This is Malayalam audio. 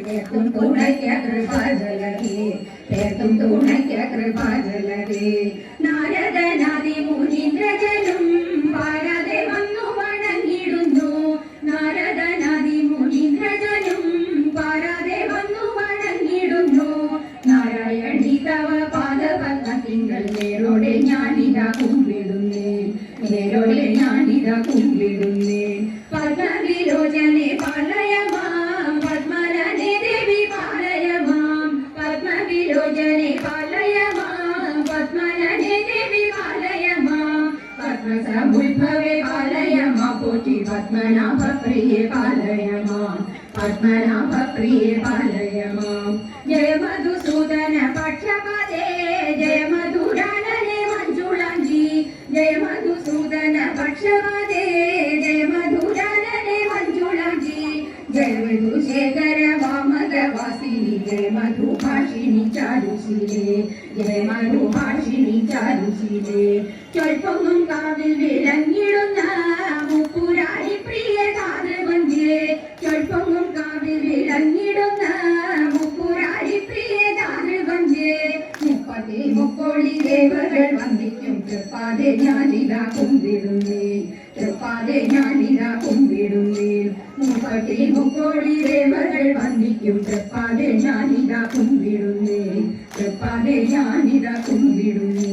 പേർക്കും തുണയ്ക്ക കൃപാജലവേ പേർക്കും തുണയ്ക്ക കൃപാജലവേ നാരദനാദി മുനീന്ദ്രജനും പാരാതെ വന്നു വണങ്ങിടുന്നു നാരദനാദി മുനീന്ദ്രജനും പാരാതെ വന്നു വണങ്ങിടുന്നു നാരായണി തവ പാദപത്മത്തിങ്കൾ നേരോടെ ഞാനിതാ കുമ്പിടുന്നേ നേരോടെ ഞാനിതാ കുമ്പിടുന്നേ പത്മവിലോചനെ പാലയമാം പത്മനനെ ദേവി പാലയമാം പത്മവിലോചനെ പാലയമാം പത്മനനെ ദേവി പാലയമാം പത്മസമുദ്ഭവേ പാലയമാ പോറ്റി പത്മനാഭ പ്രിയേ പാലയമാം പത്മനാഭ പ്രിയേ പാലയമാം ജയ മധുസൂദന പക്ഷപദേ ജയ മധുരാനനെ മഞ്ജുളാഞ്ചി ജയ മധുസൂദന പക്ഷപദേ ജയ മധുരാനനെ മഞ്ജുളാഞ്ചി ജയ മധുശേഖര വാമകവാസിനി ജയ മധുഭാഷിണി ചാരുശീലേ ജയ മധുഭാഷിണി ചാരുശീലേ ചൊൽപ്പൊങ്ങും കാവിൽ വിളങ്ങിടുന്ന മുപ്പുരാരി പ്രിയ താതൃവന്ധ്യേ ചൊൽപ്പൊങ്ങും കാവിൽ വിളങ്ങിടുന്ന മുപ്പുരാരി പ്രിയ താതൃവന്ധ്യേ മുപ്പത്തി മുക്കോടി ദേവകൾ വന്ദിക്കും തൃപ്പാതെ ഞാനിതാ കുമ്പിടുന്നേ തൃപ്പാതെ ഞാനിതാ കുമ്പിടുന്നേ മുപ്പത്തി മുക്കോടി ദേവകൾ വന്ദിക്കും തൃപ്പാതെ ഞാനിതാ കുമ്പിടുന്നേ തൃപ്പാതെ ഞാനിതാ കുമ്പിടുന്നേ